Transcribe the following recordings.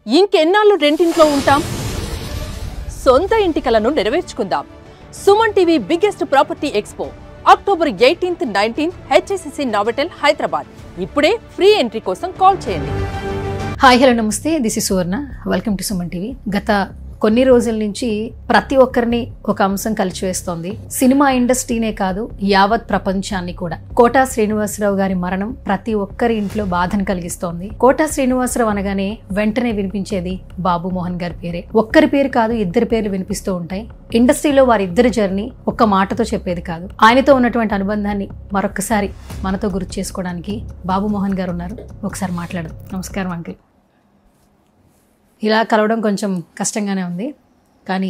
ఇంకెన్నాళ్ళు రెంటింట్లో ఉంటాం? సొంత ఇంటి కలను నెరవేర్చుకుందాం. Suman TV biggest property expo October 18th, 19th HSCC Novotel Hyderabad. ఇప్పుడే ఫ్రీ ఎంట్రీ కోసం కాల్ చేయండి. హాయ్ హలో నమస్తే, this is Suvarna. Welcome to Suman TV. గత కొన్ని రోజుల నుంచి ప్రతి ఒక్కరిని ఒక అంశం కలిచివేస్తోంది. సినిమా ఇండస్ట్రీనే కాదు, యావత్ ప్రపంచాన్ని కూడా. కోటా శ్రీనివాసరావు గారి మరణం ప్రతి ఒక్కరి ఇంట్లో బాధను కలిగిస్తోంది. కోటా శ్రీనివాసరావు అనగానే వెంటనే వినిపించేది బాబు మోహన్ గారి పేరే. ఒక్కరి పేరు కాదు, ఇద్దరి పేర్లు వినిపిస్తూ ఉంటాయి. ఇండస్ట్రీలో వారిద్దరి జర్నీ ఒక్క మాటతో చెప్పేది కాదు. ఆయనతో ఉన్నటువంటి అనుబంధాన్ని మరొకసారి మనతో గుర్తు చేసుకోవడానికి బాబు మోహన్ గారు ఉన్నారు. ఒకసారి మాట్లాడదాం. నమస్కారం అంకిల్. ఇలా కలవడం కొంచెం కష్టంగానే ఉంది, కానీ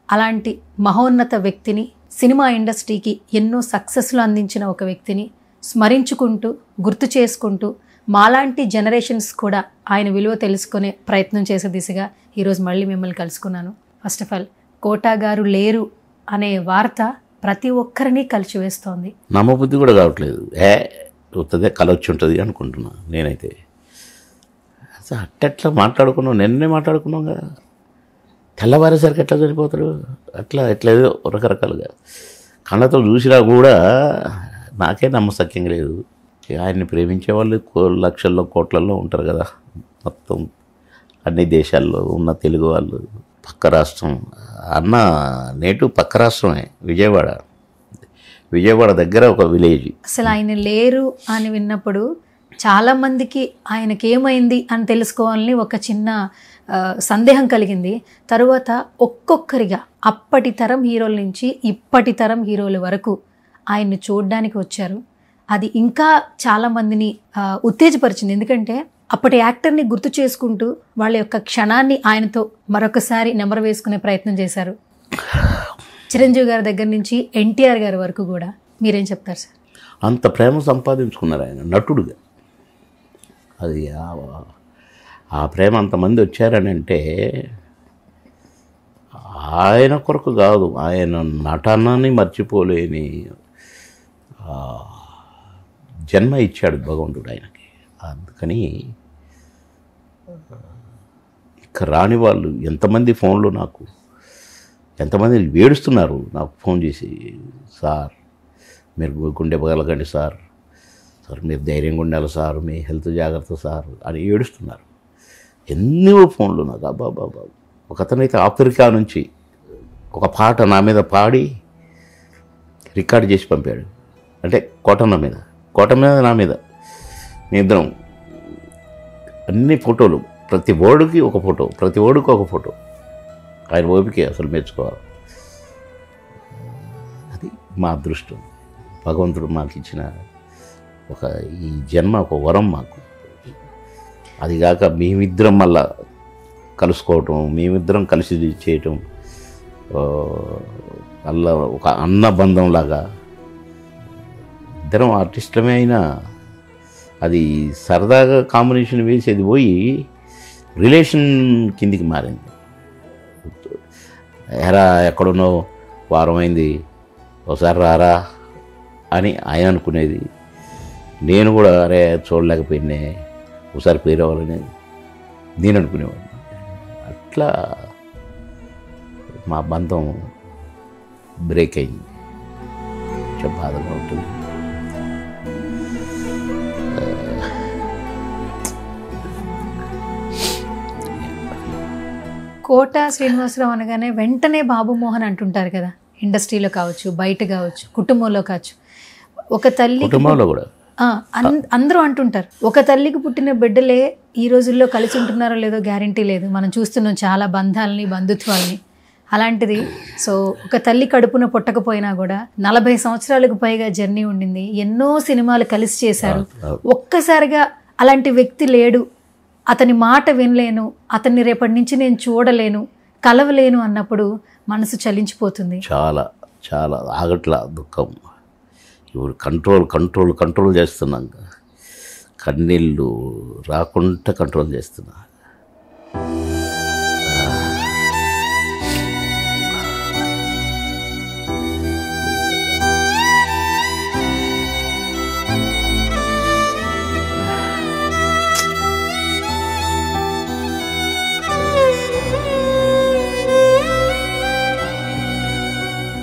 అలాంటి మహోన్నత వ్యక్తిని, సినిమా ఇండస్ట్రీకి ఎన్నో సక్సెస్లు అందించిన ఒక వ్యక్తిని స్మరించుకుంటూ, గుర్తు చేసుకుంటూ, మాలాంటి జనరేషన్స్ కూడా ఆయన విలువ తెలుసుకునే ప్రయత్నం చేసే దిశగా ఈరోజు మళ్ళీ మిమ్మల్ని కలుసుకున్నాను. ఫస్ట్ ఆఫ్ ఆల్, కోటా గారు లేరు అనే వార్త ప్రతి ఒక్కరిని కలిచివేస్తోంది. నమ్మబుద్ధి కూడా కావట్లేదు. వస్తుందే కలొచ్చి ఉంటుంది అనుకుంటున్నా నేనైతే. అట్టెట్లా మాట్లాడుకున్నాం, నిన్నే మాట్లాడుకున్నాం కదా. తెల్లవారేసరికి ఎట్లా చనిపోతారు, ఎట్లా ఏదో రకరకాలుగా కళ్ళతో చూసినా కూడా నాకే నమ్మశక్యంగా లేదు. ఆయన్ని ప్రేమించే వాళ్ళు లక్షల్లో కోట్లల్లో ఉంటారు కదా. మొత్తం అన్ని దేశాల్లో ఉన్న తెలుగు వాళ్ళు. పక్క రాష్ట్రం అన్న నేటివ్ పక్క రాష్ట్రమే విజయవాడ దగ్గర ఒక విలేజ్. అసలు ఆయన లేరు అని విన్నప్పుడు చాలా మందికి ఆయనకేమైంది అని తెలుసుకోవాలని ఒక చిన్న సందేహం కలిగింది. తరువాత ఒక్కొక్కరిగా అప్పటి తరం హీరోల నుంచి ఇప్పటి తరం హీరోల వరకు ఆయన్ని చూడడానికి వచ్చారు. అది ఇంకా చాలామందిని ఉత్తేజపరిచింది. ఎందుకంటే అప్పటి యాక్టర్ని గుర్తు చేసుకుంటూ వాళ్ళ యొక్క క్షణాన్ని ఆయనతో మరొకసారి నెమరు వేసుకునే ప్రయత్నం చేశారు. చిరంజీవి గారి దగ్గర నుంచి ఎన్టీఆర్ గారి వరకు కూడా. మీరేం చెప్తారు సార్? అంత ప్రేమ సంపాదించుకున్నారు ఆయన నటుడుగా. అది ఆ ప్రేమ అంతమంది వచ్చారని అంటే ఆయన కొరకు కాదు, ఆయన నటనని మర్చిపోలేని జన్మ ఇచ్చాడు భగవంతుడు ఆయనకి. అందుకని ఇక రాని వాళ్ళు ఎంతమంది ఫోన్లు నాకు ఎంతమంది ఏడుస్తున్నారు నాకు ఫోన్ చేసి, సార్ మీరు గుండె పగలకండి సార్, మీరు ధైర్యంగా ఉండాలి సార్, మీ హెల్త్ జాగ్రత్త సార్ అని ఏడుస్తున్నారు. ఎన్నో ఫోన్లు నాకు. అబ్బాబాబా. ఒక అతనైతే ఆఫ్రికా నుంచి ఒక పాట నా మీద పాడి రికార్డ్ చేసి పంపాడు. అంటే కోట మీద నా మీద మీ ఇద్దరం అన్ని ఫోటోలు, ప్రతి ఓడికి ఒక ఫోటో. ఆయన ఓపికే అసలు మెచ్చుకోవాలి. అది మా అదృష్టం. భగవంతుడు మాకు ఇచ్చిన ఈ జన్మ ఒక వరం మాకు. అదిగాక మేమిద్దరం మళ్ళా కలుసుకోవటం, మేమిద్దరం కలిసి చేయటం, మళ్ళా ఒక అన్న బంధంలాగా. ఇద్దరం ఆర్టిస్టులమే అయినా అది సరదాగా కాంబినేషన్ వేసేది పోయి రిలేషన్ కిందికి మారింది. ఎరా ఎక్కడున్నావు, వారం అయింది, ఒకసారి రారా అని ఆయన అనుకునేది. నేను కూడా అరే చూడలేకపోయినా ఒకసారి పేరు అవ్వాలని నేను అనుకునేవాడిని. అట్లా మా బంధం బ్రేక్ అయింది. కొంచెం బాధగా ఉంటుంది. కోటా శ్రీనివాసరావు అనగానే వెంటనే బాబు మోహన్ అంటుంటారు కదా. ఇండస్ట్రీలో కావచ్చు, బయట కావచ్చు, కుటుంబంలో కావచ్చు. ఒక తల్లి కుటుంబంలో కూడా అందరూ అంటుంటారు, ఒక తల్లికి పుట్టిన బిడ్డలే ఈ రోజుల్లో కలిసి ఉంటున్నారో లేదో గ్యారంటీ లేదు. మనం చూస్తున్నాం చాలా బంధాలని, బంధుత్వాలని. అలాంటిది సో ఒక తల్లి కడుపున పుట్టకపోయినా కూడా 40 సంవత్సరాలకు పైగా జర్నీ ఉండింది. ఎన్నో సినిమాలు కలిసి చేశారు. ఒక్కసారిగా అలాంటి వ్యక్తి లేడు, అతని మాట వినలేను, అతన్ని రేపటి నుంచి నేను చూడలేను, కలవలేను అన్నప్పుడు మనసు చలించిపోతుంది. చాలా చాలా ఆగట్లా దుఃఖం. ఇప్పుడు కంట్రోల్ చేస్తున్నాం. కన్నీళ్ళు రాకుండా కంట్రోల్ చేస్తున్నా.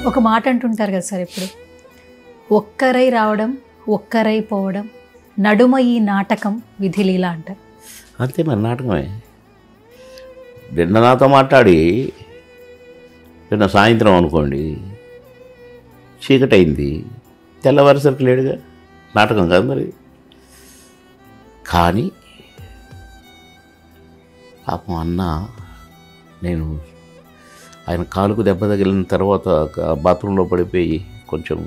ఒక మాట అంటుంటారు కదా సార్, ఇప్పుడు ఒక్కరై రావడం ఒక్కరై పోవడం, నడుమ ఈ నాటకం విధిలీల అంటారు. అంతే మరి, నాటకమే. నిన్న నాతో మాట్లాడి నిన్న సాయంత్రం అనుకోండి చీకటి అయింది, తెల్లవారేసరికి లేడుగా, నాటకం కాదు మరి. కానీ పాపం అన్న, నేను ఆయన కాలుకు దెబ్బ తగిలిన తర్వాత బాత్రూంలో పడిపోయి కొంచెం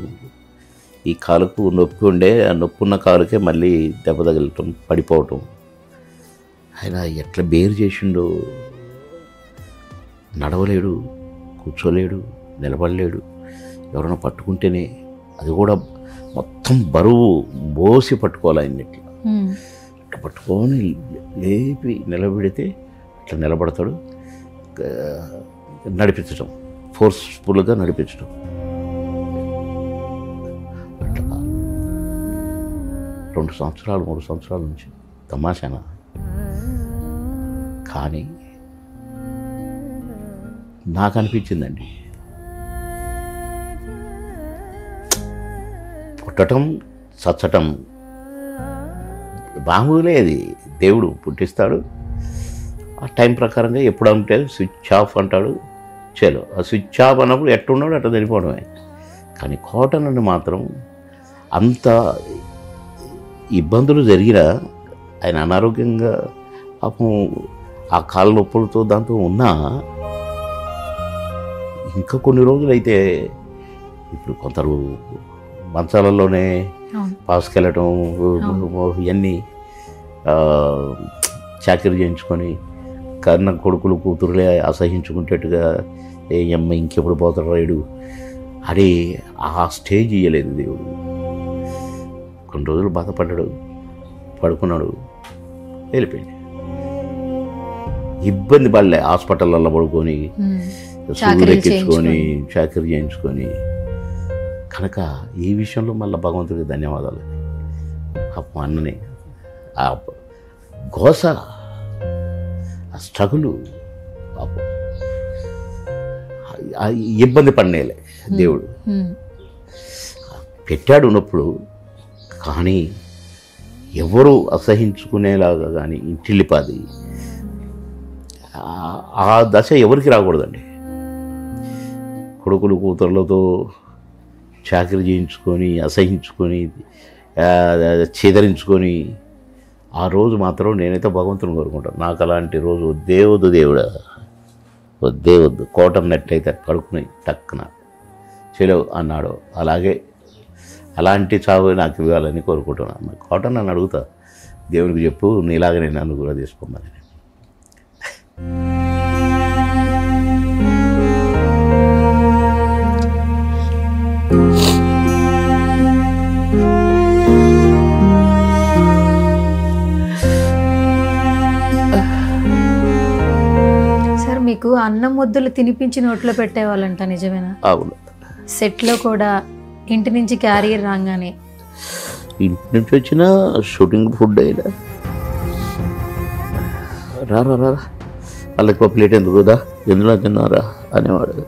ఈ కాలుకు నొప్పి ఉండే, ఆ నొప్పి ఉన్న కాలుకే మళ్ళీ దెబ్బ తగలటం, పడిపోవటం. ఆయన ఎట్లా బేరు చేసిండో, నడవలేడు, కూర్చోలేడు, నిలబడలేడు. ఎవరైనా పట్టుకుంటేనే అది కూడా మొత్తం బరువు మోసి పట్టుకోవాలి ఆయన. ఇట్లా పట్టుకొని లేపి నిలబెడితే ఇట్లా నిలబడతాడు. నడిపించడం, ఫోర్స్ఫుల్గా నడిపించడం. అట్లా 2 సంవత్సరాలు 3 సంవత్సరాల నుంచి తమాషానా. కానీ నాకు అనిపించిందండి, పుట్టడం చచ్చటం మామూలే, అది దేవుడు పుట్టిస్తాడు. ఆ టైం ప్రకారంగా ఎప్పుడు అంటే స్విచ్ ఆఫ్ అంటాడు, చలో ఆ స్విచ్ ఆఫ్ అన్నప్పుడు ఎట్టున్నాడు అట్లా చనిపోవడమే. కానీ కాటన్ అని మాత్రం అంత ఇబ్బందులు జరిగినా, ఆయన అనారోగ్యంగా పాపం ఆ కాళ్ళ నొప్పులతో దాంతో ఉన్నా ఇంకా కొన్ని రోజులైతే, ఇప్పుడు కొందరు మంచాలలోనే పాసుకెళ్ళటం, ఇవన్నీ చాకరీ చేయించుకొని కన్న కొడుకులు కూతురులే అసహించుకుంటేట్టుగా, ఏ అమ్మ ఇంకెప్పుడు పోతాడు రాయుడు అని ఆ స్టేజ్ ఇయ్యలేదు దేవుడు. కొన్ని రోజులు బాధపడ్డాడు, పడుకున్నాడు, వెళ్ళిపోయింది. ఇబ్బంది పడలే, హాస్పిటల్లో పడుకొని ఎక్కించుకొని చాకరీ చేయించుకొని. కనుక ఈ విషయంలో మళ్ళీ భగవంతుడికి ధన్యవాదాలు. పాపం అన్నని ఆ గోస, ఆ స్ట్రగులు, పాపం ఇబ్బంది పడినేలే దేవుడు పెట్టాడు ఉన్నప్పుడు. కానీ ఎవరు అసహించుకునేలాగా కానీ ఇంటిల్లిపాది ఆ దశ ఎవరికి రాకూడదండి. కొడుకులు కూతుర్లతో చాకరీ చేయించుకొని, అసహించుకొని, చేదరించుకొని, ఆ రోజు మాత్రం నేనైతే భగవంతుని కోరుకుంటాను, నాకు అలాంటి రోజు దేవుడా వద్దే వద్దు. కోటం నెట్టయితే పడుకుని టక్కున చెలవు అన్నాడు. అలాగే అలాంటి చావు నాకు ఇవ్వాలని కోరుకుంటున్నాను. కాటన్ నన్ను అడుగుతా, దేవునికి చెప్పు నీలాగనే నన్ను కూడా తీసుకోమని. సార్, మీకు అన్నం ముద్దలు తినిపించి నోట్లో పెట్టేవాళ్ళంట, నిజమేనా? అవును. సెట్లో కూడా ఇంటి నుంచి క్యారియర్ రాగానే, ఇంటి నుంచి వచ్చిన షూటింగ్ ఫుడ్ అయినా రారా వాళ్ళకి ఒక ప్లేట్ ఎందుకు కదా, ఎందులో తిన్నారా అనేవాడు.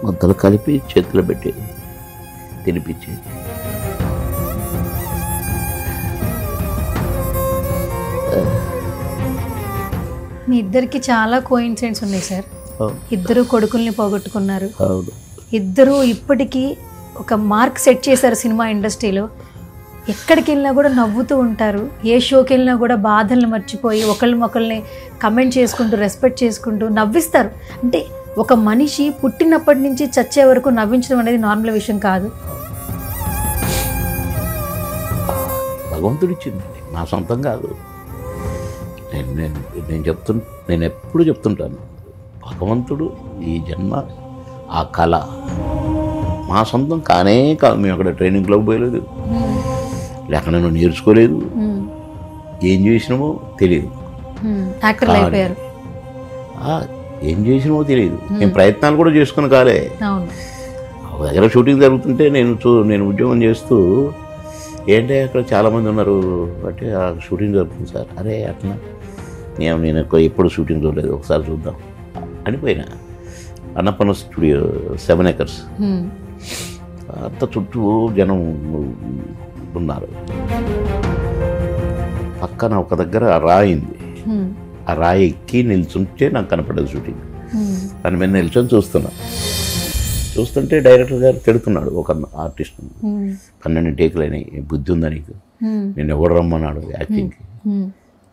ముద్దలు కలిపి చేతిలో పెట్టి తినిపించి. మీ ఇద్దరికి చాలా కోయిన్సిడెంట్స్ ఉన్నాయి సార్. ఇద్దరు కొడుకుల్ని పోగొట్టుకున్నారు. అవును. ఇద్దరు ఇప్పటికీ ఒక మార్క్ సెట్ చేశారు సినిమా ఇండస్ట్రీలో. ఎక్కడికి వెళ్ళినా కూడా నవ్వుతూ ఉంటారు. ఏ షోకి వెళ్ళినా కూడా బాధలను మర్చిపోయి ఒకళ్ళని కమెంట్ చేసుకుంటూ, రెస్పెక్ట్ చేసుకుంటూ నవ్విస్తారు. అంటే ఒక మనిషి పుట్టినప్పటి నుంచి చచ్చే వరకు నవ్వించడం అనేది నార్మల్ విషయం కాదు. భగవంతుడు ఇచ్చిందండి, నా సొంతం కాదు. నేను ఎప్పుడు చెప్తుంటాను, భగవంతుడు ఈ జన్మ, ఆ కళ మా సొంతం కానే కాదు. మేము అక్కడ ట్రైనింగ్ క్లబ్ పోయలేదు, లేక నేను నేర్చుకోలేదు, ఏం చేసినామో తెలియదు. ఏం చేసినామో తెలియదు. మేము ప్రయత్నాలు కూడా చేసుకుని కాలే. దగ్గర షూటింగ్ జరుగుతుంటే నేను ఉద్యోగం చేస్తూ, ఏంటంటే అక్కడ చాలామంది ఉన్నారు అంటే ఆ షూటింగ్ జరుగుతుంది సార్. అరే అట్లా నేను ఎప్పుడు షూటింగ్ చూడలేదు, ఒకసారి చూద్దాం అనిపోయినా. Annapurna studio 7 acres. అంత చుట్టూ జనం ఉన్నారు. పక్కన ఒక దగ్గర రాయింది, ఆ రాయి ఎక్కి నిల్చుంటే నాకు కనపడదు షూటింగ్. దాని మీద నిల్చొని చూస్తుంటే డైరెక్టర్ గారు తిడుతున్నాడు ఒక ఆర్టిస్ట్, 12 టేకులు అయినాయి, బుద్ధి ఉందా నీకు, నేను ఎవడు రమ్మన్నాడు యాక్టింగ్కి,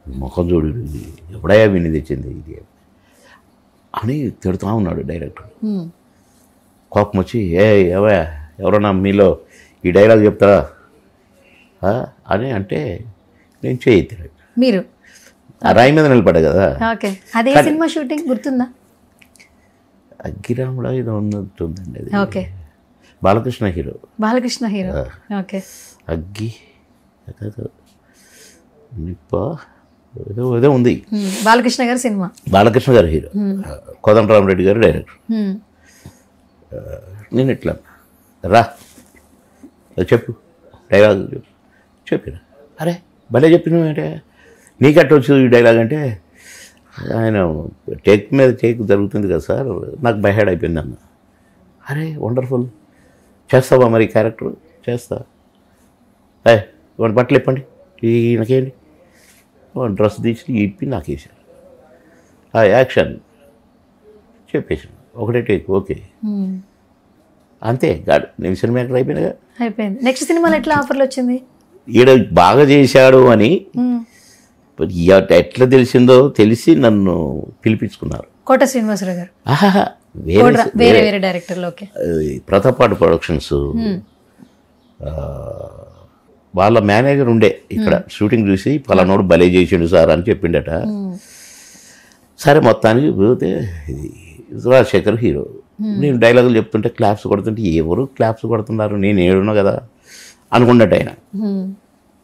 ముఖం చూడు, ఎవడయా విని తెచ్చింది ఇది అని తిడుతూ ఉన్నాడు డైరెక్టర్. కోపం వచ్చి ఎవరన్నా మీలో ఈ డైలాగ్ చెప్తారా అని అంటే నేను చేయెత్తినాడు. మీరు ఆ రాయి మీద నిలబడ్డా కదా. ఓకే, అదే సినిమా షూటింగ్ గుర్తుందా? అగ్గిరాముడా ఇది ఉంటుందండి, అది okay, Balakrishna hero. Balakrishna hero. Okay, అగ్గి నిప్ప ఏదో ఉంది, బాలకృష్ణ గారి సినిమా. బాలకృష్ణ గారు హీరో, కోదండరామరెడ్డి గారు డైరెక్టర్. నేను ఇట్లా రా చెప్పు డైలాగ్ చెప్పిన, అరే భలే చెప్పినావు, నీకట్ట వచ్చు ఈ డైలాగ్ అంటే, ఆయన టేక్ మీద టేక్ జరుగుతుంది కదా సార్, నాకు బైహెడ్ అయిపోయింది అన్న. అరే వండర్ఫుల్, చేస్తావా మరి క్యారెక్టర్? చేస్తా. వాడి బట్టలు ఇప్పండి, ఈయనకేంటి డ్రెస్ తీసి ఇప్పి నాకు వేసారు, ఆ యాక్షన్ చెప్పేసాను, ఒకటే టేక్, ఓకే అంతే. గాడు నేను సినిమా యాక్టర్ అయిపోయినాగా, అయిపోయింది. నెక్స్ట్ సినిమాలో ఎట్లా ఆఫర్లు వచ్చింది? ఈడ బాగా చేశాడు అని ఎట్లా తెలిసిందో తెలిసి నన్ను పిలిపించుకున్నారు. కోట శ్రీనివాసరావు గారు, వేరే వేరే డైరెక్టర్లు. ఓకే, ప్రతాపాడు ప్రొడక్షన్స్ వాళ్ళ మేనేజర్ ఉండే ఇక్కడ, షూటింగ్ చూసి పలానోడు భలే చేసిండు సార్ అని చెప్పిండట. సరే మొత్తానికి పోతే రాజశేఖర్ హీరో, నేను డైలాగులు చెప్తుంటే క్లాప్స్ కొడుతుంటే ఎవరు క్లాప్స్ కొడుతున్నారు, నేను ఏడున్నా కదా అనుకుంటాడు ఆయన.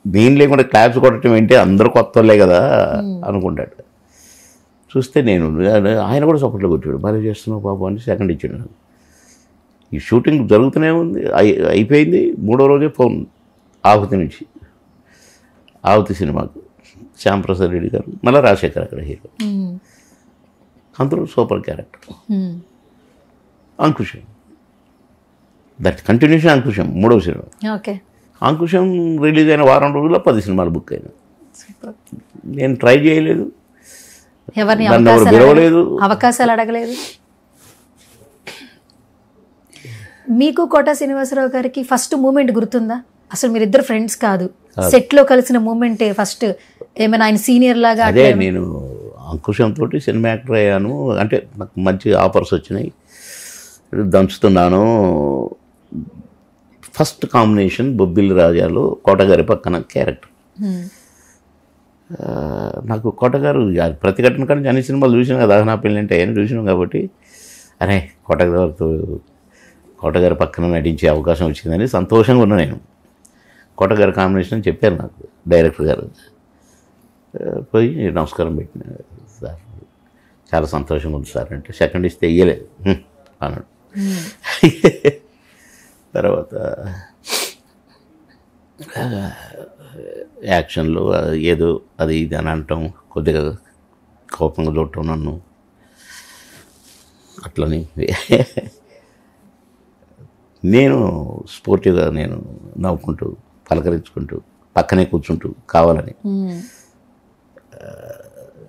నేను లేకుండా క్లాప్స్ కొట్టడం ఏంటి, అందరూ కొత్త వాళ్ళే కదా అనుకుంటాడు. చూస్తే నేను ఆయన కూడా సపోర్ట్లో కొట్టాడు, భలే చేస్తున్నావు బాబు అని సెకండ్ ఇచ్చాడు. ఈ షూటింగ్ జరుగుతూనే ఉంది, అయిపోయింది. 3వ రోజే ఫోన్ ఆహుతి నుంచి, ఆహుతి సినిమాకు శ్యాంప్రసాద్ రెడ్డి గారు, మళ్ళీ రాజశేఖర్ అక్కడ హీరో, అందరూ super character. Ankusam, that continuation Ankusam 3వ సినిమా. ఓకే, అంకుశం రిలీజ్ అయిన వారం రోజుల్లో 10 సినిమాలు బుక్ అయినాయి. నేను ట్రై చేయలేదు, ఎవరిని నన్ను ఎవరు పిలవలేదు, అవకాశాలు అడగలేదు. మీకు కోట శ్రీనివాసరావు గారికి ఫస్ట్ మూమెంట్ గుర్తుందా? అసలు మీరిద్దరు ఫ్రెండ్స్ కాదు, సెట్ లో కలిసిన మూమెంటే ఫస్ట్. ఏమైనా ఆయన సీనియర్ లాగా? అదే నేను అంకుశంతో సినిమా యాక్టర్ అయ్యాను, అంటే నాకు మంచి ఆఫర్స్ వచ్చినాయి, దంచుతున్నాను. ఫస్ట్ కాంబినేషన్ బొబ్బిలి రాజాలో కోటగారి పక్కన క్యారెక్టర్. నాకు కోటగారు ప్రతిఘటన కానీ అన్ని సినిమాలు చూసినా కదా, నా పెళ్ళి అంటే ఆయన చూసినాం కాబట్టి, అరే కోటగారి పక్కన నటించే అవకాశం వచ్చిందని సంతోషంగా ఉన్నా నేను. కోటగారి కాంబినేషన్ అని చెప్పారు నాకు డైరెక్టర్ గారు. పోయి నమస్కారం పెట్టిన, సార్ చాలా సంతోషంగా ఉంది సార్ అంటే, సెకండ్ ఇస్తే ఇయ్యలేదు అన్నాడు. తర్వాత యాక్షన్లో ఏదో అది ఇది అని అంటాం, కొద్దిగా కోపంగా చూడటం నన్ను అట్లని. నేను స్పోర్టివ్గా నేను నవ్వుకుంటూ పలకరించుకుంటూ పక్కనే కూర్చుంటూ కావాలని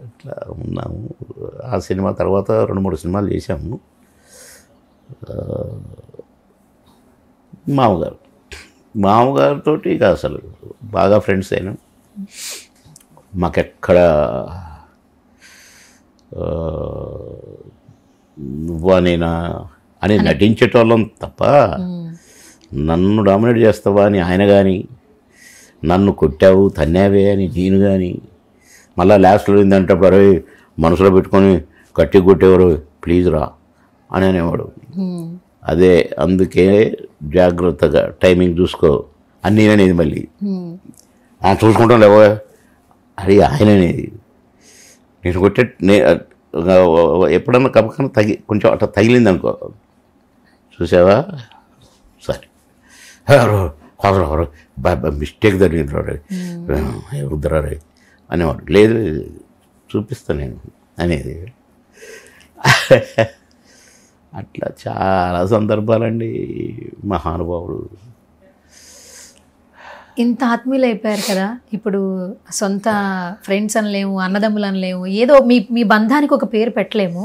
ఇట్లా ఉన్నాము. ఆ సినిమా తర్వాత 2-3 సినిమాలు చేశాము. మామగారితో ఇక అసలు బాగా ఫ్రెండ్స్ అయినాం. మాకెక్కడ నువ్వా నేనా అని నటించేటోళ్ళం తప్ప, నన్ను డామినేట్ చేస్తావా అని ఆయన కానీ, నన్ను కొట్టావు తన్నావే అని నేను కానీ, మళ్ళీ లాస్ట్లో ఏంటంటే అరే మనసులో పెట్టుకొని గట్టి కొట్టేవారు ప్లీజ్ రా అని అనేవాడు. అదే అందుకే జాగ్రత్తగా టైమింగ్ చూసుకో అని నేననేది. మళ్ళీ చూసుకుంటాం లేవో అది ఆయన అనేది. నేను కొట్టే ఎప్పుడన్నా కపకన్నా కొంచెం అట్లా తగిలింది అనుకో, చూసావా సరే మిస్టేక్ జరిగింది వద్దురారే అనేవాడు. లేదు చూపిస్తాను నేను అనేది. అట్లా చాలా సందర్భాలండి. మహానుభావుడు. ఇంత ఆత్మీయులు అయిపోయారు కదా, ఇప్పుడు సొంత ఫ్రెండ్స్ అనలేము, అన్నదమ్ములు అనలేము, ఏదో మీ మీ బంధానికి ఒక పేరు పెట్టలేము.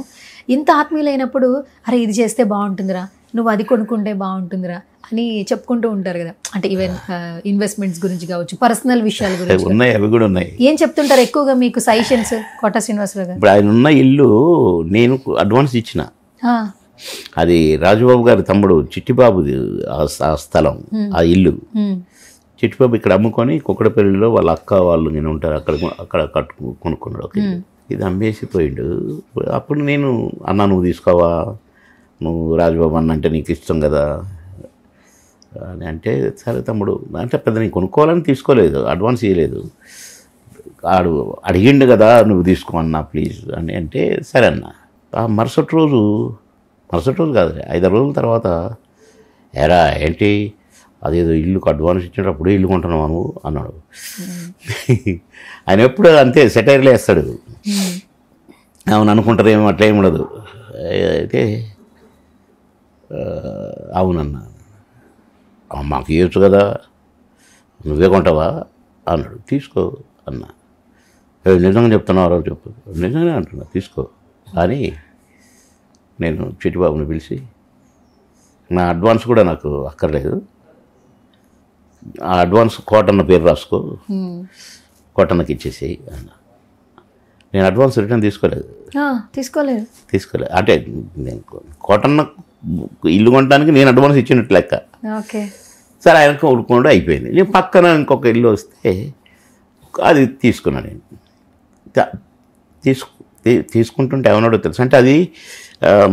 ఇంత ఆత్మీయులైనప్పుడు అరే ఇది చేస్తే బాగుంటుందిరా, నువ్వు అది కొనుక్కుంటే బాగుంటుందిరా అని చెప్పుకుంటూ ఉంటారు కదా. అంటే ఈవెన్ ఇన్వెస్ట్మెంట్స్ గురించి కావచ్చు, పర్సనల్ విషయాల గురించి ఉన్నాయి, అవి కూడా ఉన్నాయి. ఏం చెప్తుంటారు ఎక్కువగా మీకు సజెషన్స్ కోట శ్రీనివాసరావు గారు? ఇప్పుడు ఆయన ఉన్న ఇల్లు నేను అడ్వాన్స్ ఇచ్చిన. అది రాజుబాబు గారి తమ్ముడు చిట్టిబాబుది ఆ స్థలం, ఆ ఇల్లు. చిట్టిబాబు ఇక్కడ అమ్ముకొని కుక్కడపల్లిలో వాళ్ళ అక్క వాళ్ళు నేను ఉంటారు, అక్కడ కొనుక్కున్నాడు ఒక ఇల్లు. ఇది అమ్మేసిపోయిండు. అప్పుడు నేను అన్న నువ్వు తీసుకోవా, నువ్వు రాజుబాబు అన్న అంటే నీకు ఇష్టం కదా అని అంటే, సరే తమ్ముడు అంటే పెద్ద నేను కొనుక్కోవాలని తీసుకోలేదు, అడ్వాన్స్ ఇవ్వలేదు. ఆడు అడిగిండు కదా నువ్వు తీసుకో అన్నా ప్లీజ్ అని అంటే సరే అన్న. ఆ మరుసటి రోజు కాదు 5 రోజుల తర్వాత, ఎరా ఏంటి అదేదో ఇల్లుకు అడ్వాన్స్ ఇచ్చినప్పుడు ఇల్లు కొంటున్నావు నువ్వు అన్నాడు. ఆయన ఎప్పుడు అంతే సెటైర్లు వేస్తాడు. అవును అనుకుంటారేమో, అట్లా ఏమి ఉండదు. అయితే అవునన్నా మాకు ఇవ్వచ్చు కదా, నువ్వే కొంటావా అన్నాడు. తీసుకో అన్న. నిజంగా చెప్తున్నావు చెప్పు, నిజంగానే అంటున్నా తీసుకో అని నేను చిట్టిబాబుని పిలిచి, నా అడ్వాన్స్ కూడా నాకు అక్కర్లేదు, ఆ అడ్వాన్స్ కోటన్న పేరు రాసుకో, కోటన్నకి ఇచ్చేసి అన్న. నేను అడ్వాన్స్ రిటర్న్ తీసుకోలేదు. అంటే నేను కోటన్న ఇల్లు కొనడానికి నేను అడ్వాన్స్ ఇచ్చినట్టు లెక్క. సరే ఆయనకు ఊరుకుండా అయిపోయింది. నేను పక్కన ఇంకొక ఇల్లు వస్తే అది తీసుకున్నాను. నేను తీసుకుంటుంటే ఏమన్నాడో తెలుసు, అంటే అది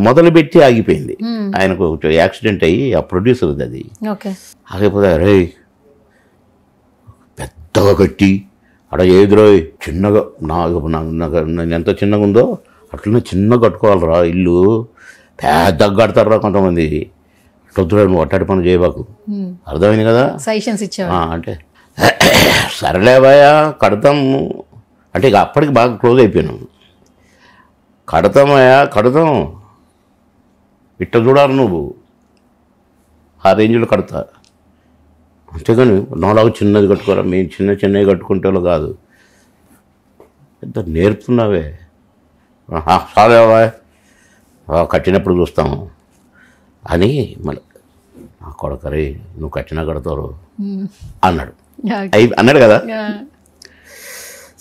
మొదలుపెట్టి ఆగిపోయింది. ఆయనకు యాక్సిడెంట్ అయ్యి ఆ ప్రొడ్యూసర్ అది ఆగిపోతే, రే పెద్దగా కట్టి అక్కడ ఎదురో చిన్నగా నాకు ఎంత చిన్నగా ఉందో అట్లనే చిన్నగా కట్టుకోవాలరా ఇల్లు, పెద్దగా కడతారా కొంతమంది, వద్దురా నువ్వు అట్టాడి పని చేయబాకు, అర్థమైంది కదా అంటే సరేలేబాయా కడతాము అంటే ఇక అప్పటికి బాగా క్లోజ్ అయిపోయాను. కడతాం ఇట్ట చూడాలి నువ్వు, ఆ రేంజ్లో కడతా, అంతేగాని నాలాగా చిన్నది కట్టుకోరా, మేము చిన్నవి కట్టుకుంటే కాదు, ఎంత నేర్పుతున్నావే, చాలేవా కట్టినప్పుడు చూస్తాము అని. మళ్ళీ నా కొడకరే నువ్వు కట్టినా కడతారు అన్నాడు కదా.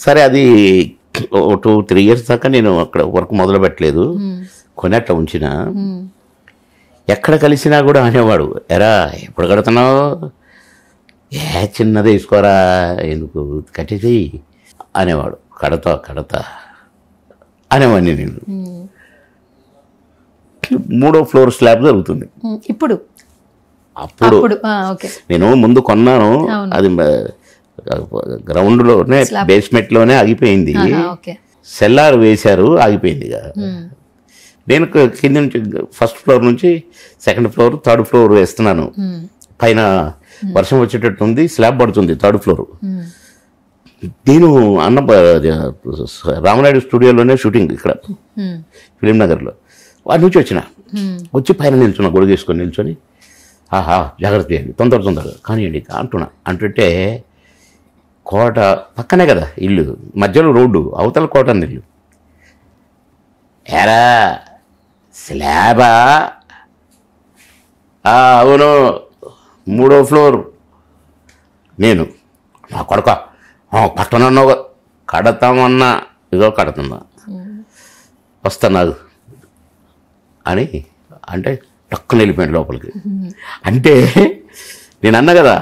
సరే అది 2-3 years దాకా నేను అక్కడ వర్క్ మొదలు పెట్టలేదు, కొని అట్లా ఉంచిన. ఎక్కడ కలిసినా కూడా అనేవాడు, ఎరా ఎప్పుడు కడుతున్నావు, చిన్నదే తీసుకోరా ఎందుకు కట్టేసి అనేవాడు. కడతా అనేవాడిని నేను. 3వ ఫ్లోర్ స్లాబ్ జరుగుతుంది ఇప్పుడు. అప్పుడు నేను ముందు కొన్నాను, అది గ్రౌండ్లోనే బేస్మెంట్లోనే ఆగిపోయింది. సెల్లార్ వేశారు, ఆగిపోయింది. నేను కింద నుంచి ఫస్ట్ ఫ్లోర్ నుంచి 2nd floor 3rd floor వేస్తున్నాను. పైన వర్షం వచ్చేటట్టు ఉంది, స్లాబ్ పడుతుంది 3rd floor. నేను రామనాయుడు స్టూడియోలోనే షూటింగ్ ఇక్కడ ఫిలిం నగర్లో. వాడి నుంచి వచ్చి పైన నిల్చున్నా, గొడుగు వేసుకొని నిల్చొని, ఆహా జాగ్రత్త చేయండి, తొందరగా కానివ్వండి అంటుంటే, కోట పక్కనే కదా ఇల్లు, మధ్యలో రోడ్డు, అవతల కోట ఇల్లు. ఎరా స్లాబా? అవును 3వ ఫ్లోర్. నేను నా కొడక కట్టనన్నావు, కడతామన్నా, ఇదో కడుతున్నా, వస్తున్నా అని అంటే టక్కున వెళ్ళిపోయాడు లోపలికి. అంటే నేను అన్నా కదా,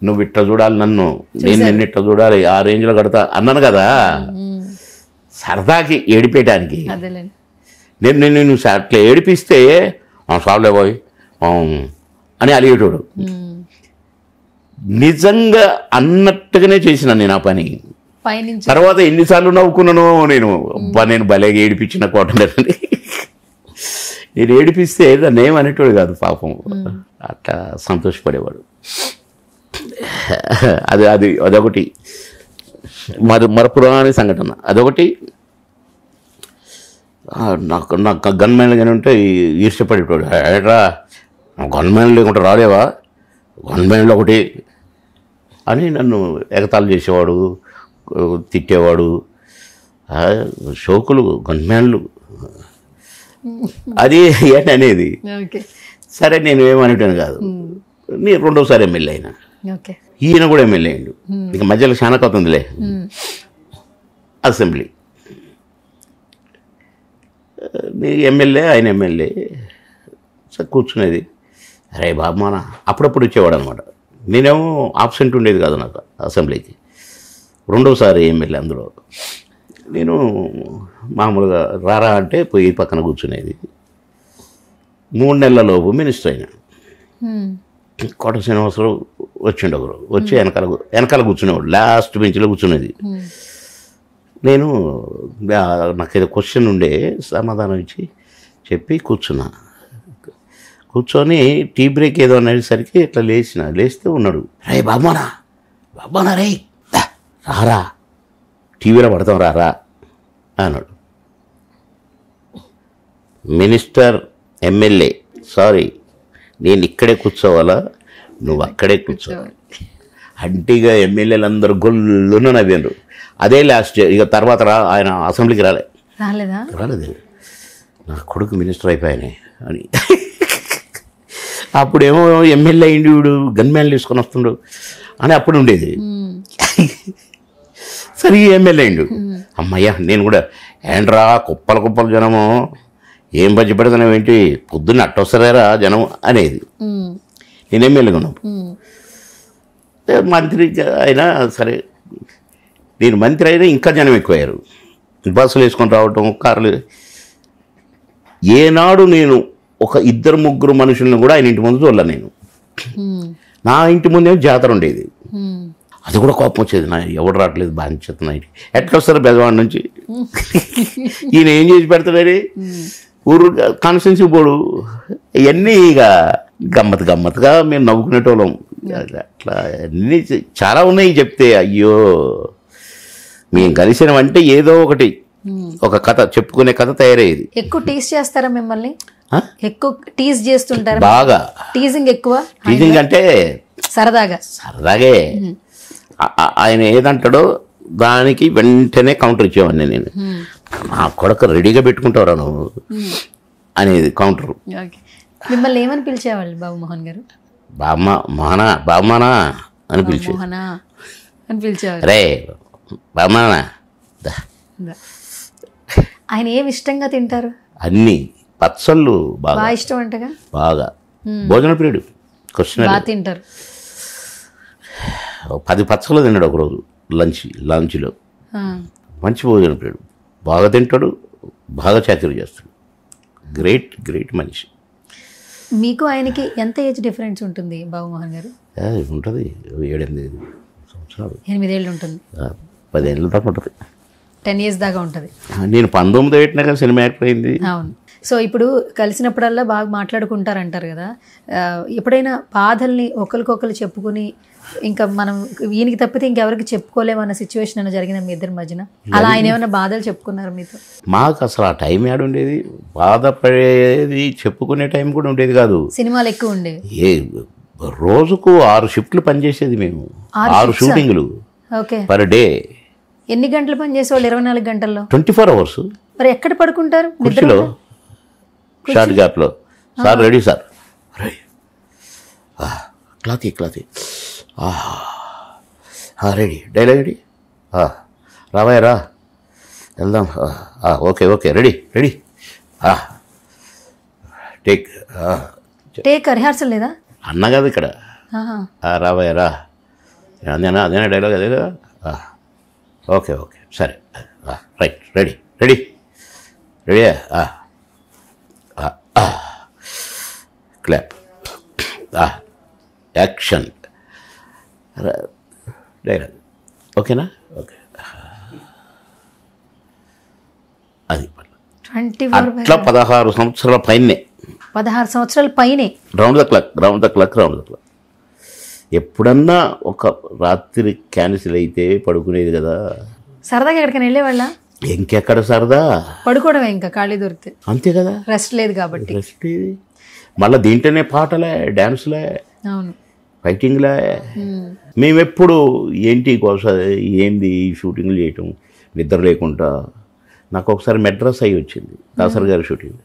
నువ్వు ఇట్లా చూడాలి నన్ను, నేను ఇట్లా చూడాలి, ఆ రేంజ్లో కడతా అన్నాను కదా, సరదాకి ఏడిపేయడానికి. నేను అట్లా ఏడిపిస్తే సావులే పోయి అని అలిగేటోడు. నిజంగా అన్నట్టుగానే చేసిన నేను ఆ పని. తర్వాత ఎన్నిసార్లు నవ్వుకున్నానో నేను భలేగా ఏడిపించిన కోటని. నేను ఏడిపిస్తే దాన్ని ఏమనేటోడు కాదు పాపం, అట్లా సంతోషపడేవాడు. అదొకటి మరపురాని సంఘటన. అదొకటి నాకు గన్మ్యాన్లు కానీ ఉంటే ఈర్ష్యపడేటోడు. ఏట్రా గన్మ్యాన్ లేకుంటే రాలేవా, గన్మ్యాన్లు ఒకటి అని నన్ను ఎగతాళి చేసేవాడు, తిట్టేవాడు. షోకులు గన్మ్యాన్లు అది ఏంటనేది. సరే నేను ఏమనేటాను కాదు. నేను రెండోసారి ఎమ్మెల్యే అయినా, ఈయన కూడా ఎమ్మెల్యే అయ్యిండు. ఇక మధ్యలో చాలా కొత్త ఉందిలే. అసెంబ్లీ ఎమ్మెల్యే, ఆయన ఎమ్మెల్యే. సార్ కూర్చునేది, అరే బాబమానా అప్పుడప్పుడు వచ్చేవాడు అనమాట. నేనేమో ఆబ్సెంట్ ఉండేది కాదు నాకు అసెంబ్లీకి. రెండోసారి ఎమ్మెల్యే. అందులో నేను మామూలుగా రారా అంటే పోయి పక్కన కూర్చునేది. 3 నెలలలోపు మినిస్టర్ అయినా. కోట శ్రీనివాసరావు వచ్చిండు ఒకరు, వచ్చి వెనకాల కూర్చునేవాడు, లాస్ట్ బెంచ్లో కూర్చునేది. నేను నాకు ఏదో క్వశ్చన్ ఉండే, సమాధానం ఇచ్చి చెప్పి కూర్చున్నా. కూర్చొని టీ బ్రేక్ ఏదో అనేసరికి ఇట్లా లేస్తే ఉన్నాడు. రే బాబానా రే రారా, టీవీలో పడతాం రారా అన్నాడు. మినిస్టర్, ఎమ్మెల్యే, సారీ నేను ఇక్కడే కూర్చోవాలా, నువ్వు అక్కడే కూర్చోవాలి అంటే ఇక ఎమ్మెల్యేలు అందరూ గొల్లున నవ్వారు. అదే లాస్ట్. ఇక తర్వాత ఆయన అసెంబ్లీకి రాలేదు. నా కొడుకు మినిస్టర్ అయిపోయానే అని. అప్పుడేమో ఎమ్మెల్యే అయింది వీడు, గన్మ్యాన్లు తీసుకొని వస్తుండు అని అప్పుడు ఉండేది. సరే ఎమ్మెల్యే అయిండు, అమ్మయ్యా నేను కూడా ఏంట్రా కుప్పల జనము, ఏం బజ్జి పెడతాను ఏంటి, పొద్దున్న అట్టొస్తారా జనం అనేది. నేను ఎమ్మెల్యేగా ఉన్నాను. మంత్రి అయినా సరే, నేను మంత్రి అయినా ఇంకా జనం ఎక్కువయ్యారు. బస్సులు వేసుకొని రావటం, కార్లు. ఏనాడు నేను ఒక 2-3 మనుషులను కూడా ఆయన ఇంటి ముందు చూడలే. నేను నా ఇంటి ముందేమో జాతర ఉండేది, అది కూడా కోపం వచ్చేది. నా ఎవడు రావట్లేదు బాధ్యత నైట్ ఎట్లా వస్తారు బెజవాడ నుంచి, ఈయన ఏం చేసి పెడతాడని ఊరు కాన్స్టిట్యున్సీ పోడు. ఇవన్నీ ఇక గమ్మత్తుగా మేము నవ్వుకునేటోళ్ళం. అట్లా అన్నీ చాలా ఉన్నాయి చెప్తే. అయ్యో మేము కలిసినవంటే ఏదో ఒకటి ఒక కథ చెప్పుకునే కథ తయారయ్యేది. ఎక్కువ టీజ్ చేస్తారా మిమ్మల్ని? ఎక్కువ టీజ్ చేస్తుంటారా? బాగా టీజింగ్ ఎక్కువ. టీజింగ్ అంటే సరదాగే ఆయన ఏదంటాడో దానికి వెంటనే కౌంటర్ ఇచ్చేవాడిని నేను. నా కొడుకు రెడీగా పెట్టుకుంటావురా నువ్వు అనేది కౌంటర్. మిమ్మల్ని ఏమని పిలిచేవాళ్ళు బాబు మోహన్ గారు? బామ్మానా అని పిలిచేవారు. రే బామ్మానా. ఆయన ఏమి ఇష్టంగా తింటారు? అన్ని పచ్చళ్ళు బాగా ఇష్టం అంటగా. బాగా భోజన ప్రియుడు. క్వశ్చన్ బాగా తింటారు. 10 పచ్చళ్ళు తిన్నాడు ఒకరోజు లంచ్లో. మంచి భోజన ప్రియుడు, బాగా తింటాడు, బాగా చాకరీ చేస్తాడు. గ్రేట్ మనిషి. మీకు ఆయనకి ఎంత ఏజ్ డిఫరెన్స్ ఉంటుంది బాబు మోహన్ గారు? ఉంటుంది 7-8 సంవత్సరాలు. 8 ఏళ్ళు ఉంటుంది. 10 ఏళ్ళ దాకా ఉంటుంది. 10 years దాకా ఉంటుంది. నేను 19 పెట్టినా కానీ సినిమా యాక్టర్ అయింది. అవును. సో ఇప్పుడు కలిసినప్పుడల్లా బాగా మాట్లాడుకుంటారంటారు కదా, ఎప్పుడైనా బాధల్ని ఒకరికొకరు చెప్పుకుని ఇంకా మనం ఈయనకి తప్పితే ఇంకెవరికి చెప్పుకోలేమన్న సిచ్యువేషన్ అయినా జరిగిన మీ ఇద్దరి మధ్యన? అలా ఆయన ఏమైనా బాధలు చెప్పుకున్నారు మీతో? మాకు అసలు ఆ టైం ఏడు ఉండేది, బాధపడేది చెప్పుకునే టైం కూడా ఉండేది కాదు. సినిమాలు ఎక్కువ ఉండేవి. రోజుకు 6 షిఫ్ట్లు పనిచేసేది మేము. 6 షూటింగ్లు పర్ డే. ఎన్ని గంటలు పని చేసేవాళ్ళు? 24 గంటల్లో 24 hours. మరి ఎక్కడ పడుకుంటారు? కుర్చీలో, షార్ట్ గ్యాప్లో. సార్ రెడీ సార్, క్లాతీ రెడీ, డైలాగ్ రెడీ, రావాయ్ రా వెళ్దాం, ఓకే రెడీ టేక్ రిహార్సల్ లేదా అన్నా కదా ఇక్కడ. రావాయ్ రా అదేనా డైలాగ్, అదే కదా. ఓకే సరే right ready clap, action, dialogue. ఓకేనా? ఓకే. అది అట్లా 16 సంవత్సరాల పైనే. 16 సంవత్సరాల పైనే. Round the clock. ఎప్పుడన్నా ఒక రాత్రి క్యాన్సిల్ అయితే పడుకునేది కదా. సరదాగా ఎక్కడికైనా వెళ్ళేవాళ్ళ? ఇంకెక్కడ సరదా, పడుకోవడమే ఇంకా ఖాళీ దొరికితే, అంతే కదా, రెస్ట్ లేదు కాబట్టి. రెస్ట్ మళ్ళీ దీంట్లోనే పాటలే, డ్యాన్స్లే, అవును. ఫైటింగ్లే. మేమెప్పుడు ఏంటి కోసం ఏంది షూటింగ్లు చేయటం నిద్ర లేకుండా. నాకు ఒకసారి మెడ్రాస్ అయ్యి వచ్చింది దాసర్ గారి షూటింగ్.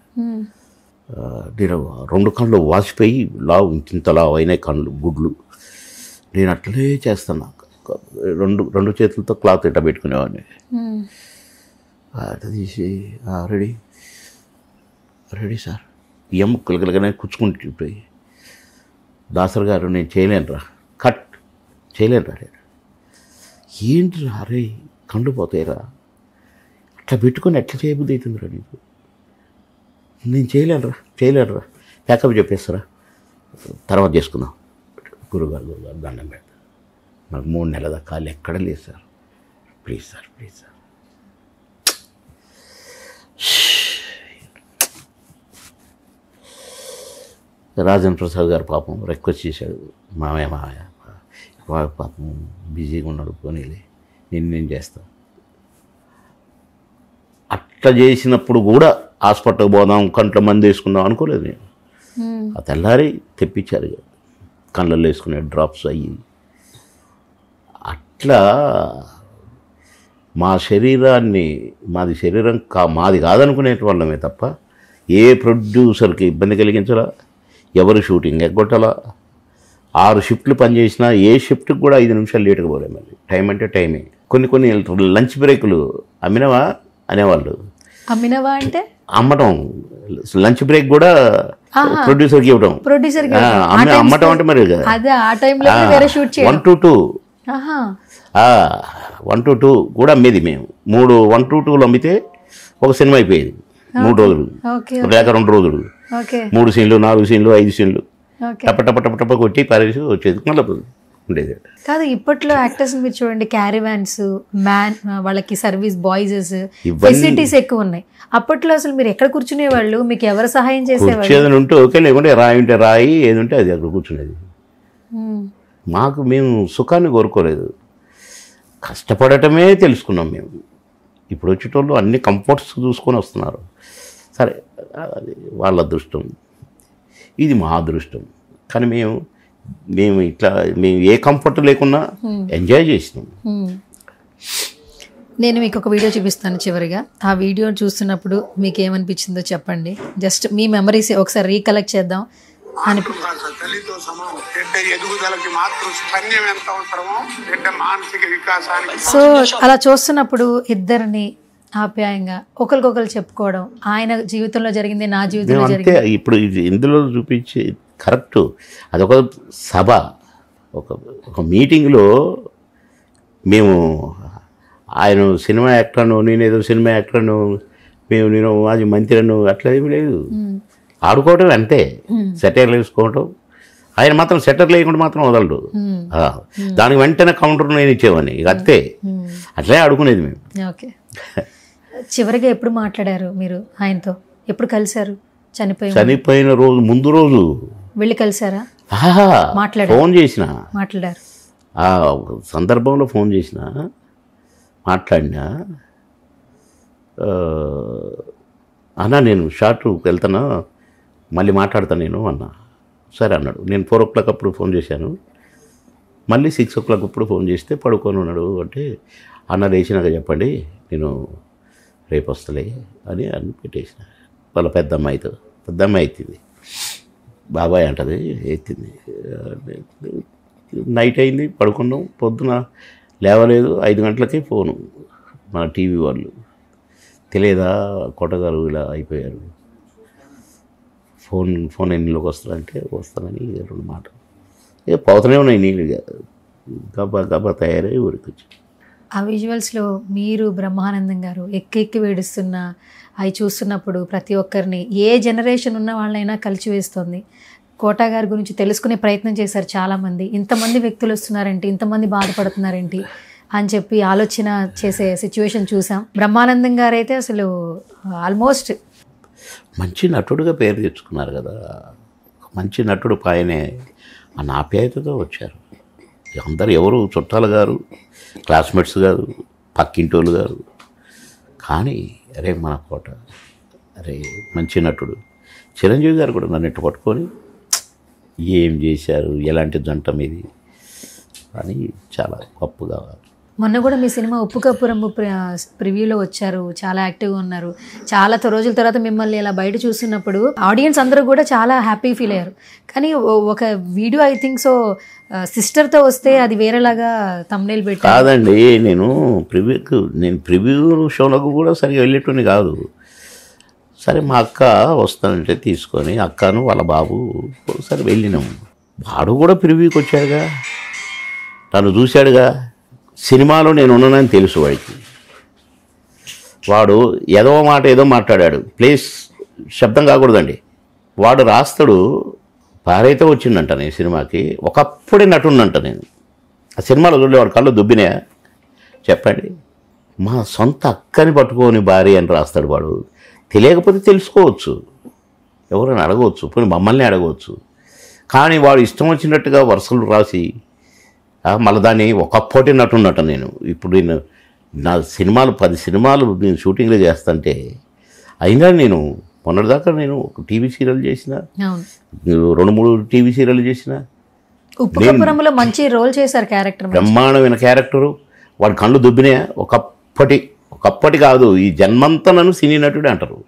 నేను 2 కళ్ళు వాసిపోయి లావు ఇంత లావు అయినాయి కళ్ళు గుడ్లు. నేను అట్లనే చేస్తాను. రెండు చేతులతో క్లాత్ ఇట్లా పెట్టుకునేవాడిని. అట్లా తీసి రెడీ రెడీ సార్ బియ్యం ముక్కలుగానే కూర్చుకుంటుంటాయి. దాసర్ గారు నేను చేయలేనురా, కట్ చేయలేనురా. నేను ఏంటిరా అరే కళ్ళు పోతాయిరా, అట్లా పెట్టుకొని ఎట్లా చేయబుద్ధి అవుతుందిరా నీకు, నేను చేయలేనురా ప్యాకప్ చెప్పేస్తారా, తర్వాత చేసుకుందాం. గురుగారు దండం పెడతా, నాకు 3 నెలల దాకా కాళ్ళు ఎక్కడ లేదు sir, please sir. Rajendra Prasad గారు పాపం రిక్వెస్ట్ చేశాడు, మామయ్య వాడు పాపం బిజీగా ఉన్నాడు, పోనీలే నేను చేస్తా. అట్లా చేసినప్పుడు కూడా హాస్పిటల్కి పోదాం, కంట్లో మంది వేసుకుందాం అనుకోలేదు నేను. ఆ తెల్లారి తెప్పించారు కళ్ళల్లో వేసుకునే డ్రాప్స్ అయ్యి. అట్లా మా శరీరాన్ని, మాది శరీరం మాది కాదనుకునే వాళ్ళమే తప్ప ఏ ప్రొడ్యూసర్కి ఇబ్బంది కలిగించాలా, ఎవరు షూటింగ్ ఎగ్గొట్టాలా. 6 షిఫ్ట్లు పనిచేసినా ఏ షిఫ్ట్కి కూడా 5 నిమిషాలు లేటుగా పోలే. మళ్ళీ టైం అంటే టైమే. కొన్ని లంచ్ బ్రేకులు అమ్మినవా అనేవాళ్ళు. అమ్మినవా అంటే అమ్మటం, లంచ్ బ్రేక్ కూడా ప్రొడ్యూసర్కి ఇవ్వడం. అమ్మటం అంటే మరి 1 to 2 1 to 2 కూడా అమ్మేది మేము. 1 to 2 అమ్మితే ఒక సినిమా అయిపోయేది. 3 రోజులు లేక 2 రోజులు, 3 సీన్లు, 4 సీన్లు, 5 సీన్లు టప కొట్టి పారేసి వచ్చేది, మళ్ళీ ఉండేది కాదు. ఇప్పట్లో యాక్టర్స్ మీరు చూడండి, క్యారివాన్స్, వాళ్ళకి సర్వీస్ బాయ్స్, ఫెసిలిటీస్ ఎక్కువ ఉన్నాయి. అప్పట్లో అసలు మీరు ఎక్కడ కూర్చునేవాళ్ళు, మీకు ఎవరు సహాయం చేసేవాళ్ళు? ఏదైనా ఉంటే ఓకే, లేకుంటే రాయి ఉంటే రాయి, ఏది ఉంటే అది అక్కడ కూర్చునేది. మేము సుఖాన్ని కోరుకోలేదు, కష్టపడటమే తెలుసుకున్నాం మేము. ఇప్పుడు వచ్చేటోళ్ళు అన్ని కంఫర్ట్స్ చూసుకొని వస్తున్నారు. సరే అది వాళ్ళ అదృష్టం, ఇది మా అదృష్టం. కానీ మేము ఏ కంఫర్ట్ లేకున్నా ఎంజాయ్ చేసినాం. నేను మీకు ఒక వీడియో చూపిస్తాను చివరిగా. ఆ వీడియో చూస్తున్నప్పుడు మీకు ఏమనిపించిందో చెప్పండి. జస్ట్ మీ మెమరీస్ ఒకసారి రీకలెక్ట్ చేద్దాం తల్లితో సమానం. బిడ్డ ఎదుగుదలకి మాత్రం స్తన్యం ఎంత అవసరమో బిడ్డ మానసిక వికాసానికి. సో అలా చూస్తున్నప్పుడు ఇద్దరిని ఆప్యాయంగా ఒకరికొకరు చెప్పుకోవడం, ఆయన జీవితంలో జరిగింది నా జీవితంలో జరిగింది. ఇప్పుడు ఇందులో చూపించి కరెక్ట్. అదొక సభ, ఒక మీటింగ్లో మేము ఆయన సినిమా యాక్టర్ను, నేనేదో సినిమా యాక్టర్ను, నేను మాజీ మంత్రిను, అట్లా ఏమి లేదు. ఆడుకోవటం అంతే, సెటర్లు వేసుకోవటం. ఆయన మాత్రం సెటర్ లేకుండా మాత్రం వదలడు. దానికి వెంటనే కౌంటర్ నేను ఇచ్చేవాడిని, ఇక అంతే. అట్లే ఆడుకునేది మేము. ఓకే. చివరిగా ఎప్పుడు మాట్లాడారు మీరు ఆయనతో? ఎప్పుడు కలిశారు? చనిపోయిన రోజు ముందు రోజు వెళ్ళి కలిసారా? ఫోన్ చేసిన, మాట్లాడారు. ఆ సందర్భంలో ఫోన్ చేసిన, మాట్లాడినా. అన్నా నేను షార్ట్కి వెళ్తానా, మళ్ళీ మాట్లాడతాను నేను అన్నా. సరే అన్నాడు. నేను 4 o'clock అప్పుడు ఫోన్ చేశాను. మళ్ళీ 6 o'clock అప్పుడు ఫోన్ చేస్తే పడుకొని ఉన్నాడు. అంటే అన్న లేచినాక చెప్పండి, నేను రేపు వస్తలే అని పెట్టేసిన. వాళ్ళ పెద్ద అమ్మాయి ఎత్తింది, బాబాయ్ అంటది, ఎత్తింది. నైట్ అయింది, పడుకున్నాం. పొద్దున లేవలేదు. 5 గంటలకే ఫోను మన టీవీ వాళ్ళు, తెలియదా కోటగారు ఇలా అయిపోయారు, ఫోన్ ఎన్నిలోకి వస్తారంటే వస్తానని 2 మాటలు. ఇక పోతూనే ఉన్నాయి నీళ్ళు, గబా తయారై ఊరికి వచ్చి. ఆ విజువల్స్లో మీరు బ్రహ్మానందం గారు ఎక్కి వేడుస్తున్న అవి చూస్తున్నప్పుడు ప్రతి ఒక్కరిని, ఏ జనరేషన్ ఉన్న వాళ్ళైనా కలిసివేస్తుంది. కోట గారి గురించి తెలుసుకునే ప్రయత్నం చేశారు చాలామంది. ఇంతమంది వ్యక్తులు వస్తున్నారేంటి, ఇంతమంది బాధపడుతున్నారేంటి అని చెప్పి ఆలోచన చేసే సిచ్యువేషన్ చూసాం. బ్రహ్మానందం గారు అయితే అసలు ఆల్మోస్ట్ మంచి నటుడుగా పేరు తెచ్చుకున్నారు కదా. మంచి నటుడు పాయనే అన్న ఆప్యాయతతో వచ్చారు. అందరు ఎవరు చుట్టాలు గారు, క్లాస్మేట్స్ గారు, పక్కింటోళ్ళు గారు కానీ అరే మన కోట, అరే మంచి నటుడు చిరంజీవి గారు కూడా నన్ను ఇట్టు పట్టుకొని ఏం చేశారు, ఎలాంటి జంట మీది అని చాలా గొప్పగా. మొన్న కూడా మీ సినిమా ఉప్పు కప్పు రంగు ప్రివ్యూలో వచ్చారు, చాలా యాక్టివ్గా ఉన్నారు. చాలా రోజుల తర్వాత మిమ్మల్ని ఇలా బయట చూస్తున్నప్పుడు ఆడియన్స్ అందరూ కూడా చాలా హ్యాపీ ఫీల్ అయ్యారు. కానీ ఒక వీడియో ఐ థింక్ సో సిస్టర్తో వస్తే అది వేరేలాగా థంబ్నెయిల్ పెట్టారు. కాదండి, నేను ప్రివ్యూ షోలకు కూడా సరిగా వెళ్ళేటోని కాదు. సరే మా అక్క వస్తానంటే తీసుకొని అక్కను వాళ్ళ బాబు సరే వెళ్ళినాము. వాడు కూడా ప్రివ్యూకి వచ్చాడుగా, తను చూశాడుగా, సినిమాలో నేను ఉన్నానని తెలుసు వాడికి. వాడు ఏదో మాట ఏదో మాట్లాడాడు, ప్లీజ్ శబ్దం కాకూడదండి. వాడు రాస్తాడు, భార్యతో వచ్చిందంట నేను సినిమాకి, ఒకప్పుడే నటుండంట నేను. ఆ సినిమాలో చూడేవాడు కళ్ళు దుబ్బినాయా చెప్పండి. మా సొంత అక్కని పట్టుకొని భార్య అని రాస్తాడు వాడు. తెలియకపోతే తెలుసుకోవచ్చు, ఎవరైనా అడగవచ్చు, పోనీ మమ్మల్ని అడగవచ్చు. కానీ వాడు ఇష్టం వచ్చినట్టుగా వరుసలు రాసి మళ్ళీ దాన్ని ఒకప్పటి నటున్నట్టు నేను. ఇప్పుడు నేను నా సినిమాలు 10 సినిమాలు నేను షూటింగ్లో చేస్తుంటే అయినా నేను మొన్నటిదాకా నేను ఒక టీవీ సీరియల్ చేసిన, 2-3 టీవీ సీరియల్ చేసిన. మంచి రోల్ చేశారు, క్యారెక్టర్ బ్రహ్మాండమైన క్యారెక్టరు. వాడి కళ్ళు దుబ్బినాయా? ఒకప్పటి కాదు, ఈ జన్మంతా నన్ను సినీ నటుడే అంటారు.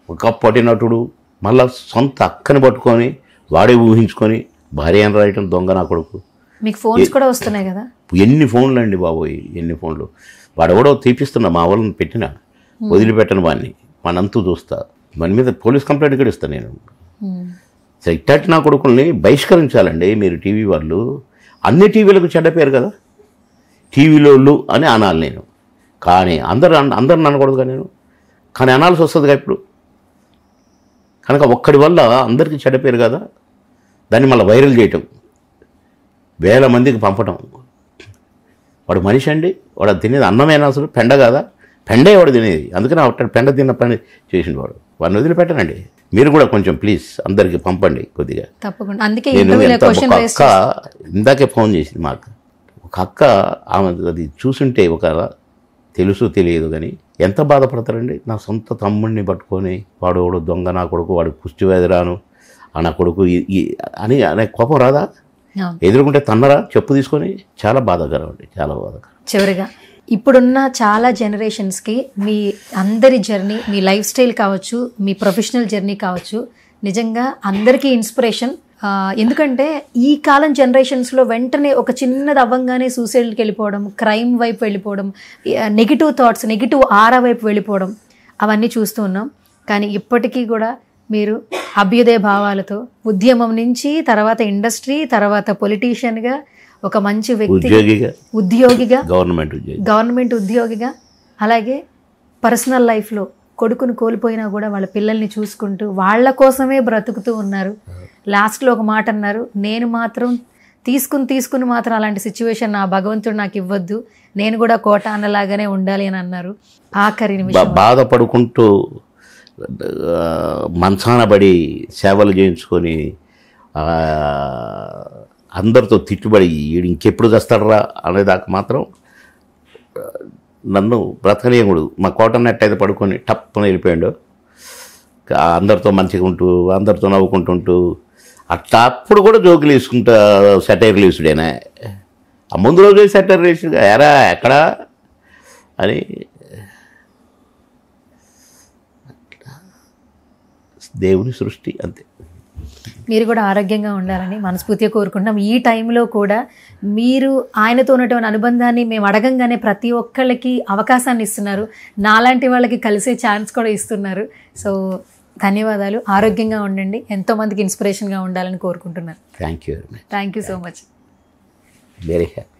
ఒకప్పటి నటుడు మళ్ళీ సొంత అక్కని పట్టుకొని వాడే ఊహించుకొని భార్య అని రాయటం దొంగ నా కొడుకు. మీకు ఫోన్స్ కూడా వస్తున్నాయి కదా? ఎన్ని ఫోన్లు అండి బాబోయ్, ఎన్ని ఫోన్లు. వాడెవడో తీపిస్తున్నా, మా వాళ్ళని పెట్టిన వదిలిపెట్టను వాడిని, మనంతూ చూస్తా, మన మీద పోలీస్ కంప్లైంట్ కూడా ఇస్తాను నేను. ఇట్టటి నా కొడుకుల్ని బహిష్కరించాలండి మీరు టీవీ వాళ్ళు. అన్ని టీవీలకు చెడ్డ పేరు కదా, టీవీలోళ్ళు అని అనాలి నేను. కానీ అందరు అనకూడదుగా నేను, కానీ అనాల్సి వస్తుందిగా ఇప్పుడు. కనుక ఒక్కడి వల్ల అందరికీ చెడ్డ పేరు కదా, దాన్ని మళ్ళీ వైరల్ చేయటం, 1000 మందికి పంపటం. వాడు మనిషి అండి, వాడు తినేది అన్నమేనా అసలు? పెండ కదా, పెండే వాడు తినేది. అందుకని అట్ట పెండ తిన్న పని చేసిన వాడిని వదిలిపెట్టనండి. మీరు కూడా కొంచెం ప్లీజ్ అందరికి పంపండి కొద్దిగా. తప్పకుండా. నేను అక్క ఇందాకే ఫోన్ చేసింది మా అక్క. ఒక అక్క ఆమె అది చూసుంటే ఒక తెలుసు తెలియదు కానీ ఎంత బాధపడతారండి. నా సొంత తమ్ముడిని పట్టుకొని వాడు దొంగ నా కొడుకు, వాడు పుష్టి వ్యాధి రాను నా కొడుకు అని అనే కోపం రాదా? ఎదురుకుంటే తన్నరా చెప్పు తీసుకొని? చాలా బాధాకరం అండి, చాలా బాధాకరం. చివరిగా ఇప్పుడున్న చాలా జనరేషన్స్కి మీ అందరి జర్నీ, మీ లైఫ్ స్టైల్ కావచ్చు, మీ ప్రొఫెషనల్ జర్నీ కావచ్చు, నిజంగా అందరికీ ఇన్స్పిరేషన్. ఎందుకంటే ఈ కాలం జనరేషన్స్లో వెంటనే ఒక చిన్నది అవ్వంగానే సూసైడ్కి వెళ్ళిపోవడం, క్రైమ్ వైపు వెళ్ళిపోవడం, నెగిటివ్ థాట్స్, నెగిటివ్ ఆరా వైపు వెళ్ళిపోవడం, అవన్నీ చూస్తూ ఉన్నాం. కానీ ఇప్పటికీ కూడా మీరు అభ్యుదయ భావాలతో ఉద్యమం నుంచి తర్వాత ఇండస్ట్రీ, తర్వాత పొలిటీషియన్గా, ఒక మంచి వ్యక్తి, ఉద్యోగిగా, గవర్నమెంట్ ఉద్యోగిగా, అలాగే పర్సనల్ లైఫ్లో కొడుకును కోల్పోయినా కూడా వాళ్ళ పిల్లల్ని చూసుకుంటూ వాళ్ళ కోసమే బ్రతుకుతూ ఉన్నారు. లాస్ట్లో ఒక మాట అన్నారు, నేను మాత్రం తీసుకుని మాత్రం అలాంటి సిచ్యువేషన్ నా భగవంతుడు నాకు ఇవ్వద్దు, నేను కూడా కోట అన్నలాగానే ఉండాలి అని అన్నారు. ఆఖరి నిమిషం బాధపడుకుంటూ మంచానబడి సేవలు చేయించుకొని అందరితో తిట్టుబడి వీడు ఇంకెప్పుడు చేస్తాడరా అనేదాకా మాత్రం నన్ను బ్రతకనీయకుడు. మా కోటన్నట్టయితే పడుకొని టప్పున వెళ్ళిపోయాడు. అందరితో మంచిగా ఉంటూ, అందరితో నవ్వుకుంటుంటూ, అట్లా అప్పుడు కూడా జోకులు వేసుకుంటా, సెటైర్లు వేసుడేనా. ఆ ముందు రోజు సెటైర్ వేసుడు ఎరా ఎక్కడా అని. దేవుని సృష్టి అంతే. మీరు కూడా ఆరోగ్యంగా ఉండాలని మనస్ఫూర్తిగా కోరుకుంటున్నాం. ఈ టైంలో కూడా మీరు ఆయనతో ఉన్నటువంటి అనుబంధాన్ని మేము అడగంగానే ప్రతి ఒక్కళ్ళకి అవకాశాన్ని ఇస్తున్నారు, నాలాంటి వాళ్ళకి కలిసే ఛాన్స్ కూడా ఇస్తున్నారు. సో ధన్యవాదాలు, ఆరోగ్యంగా ఉండండి, ఎంతోమందికి ఇన్స్పిరేషన్గా ఉండాలని కోరుకుంటున్నాను. Thank you so much. Very happy.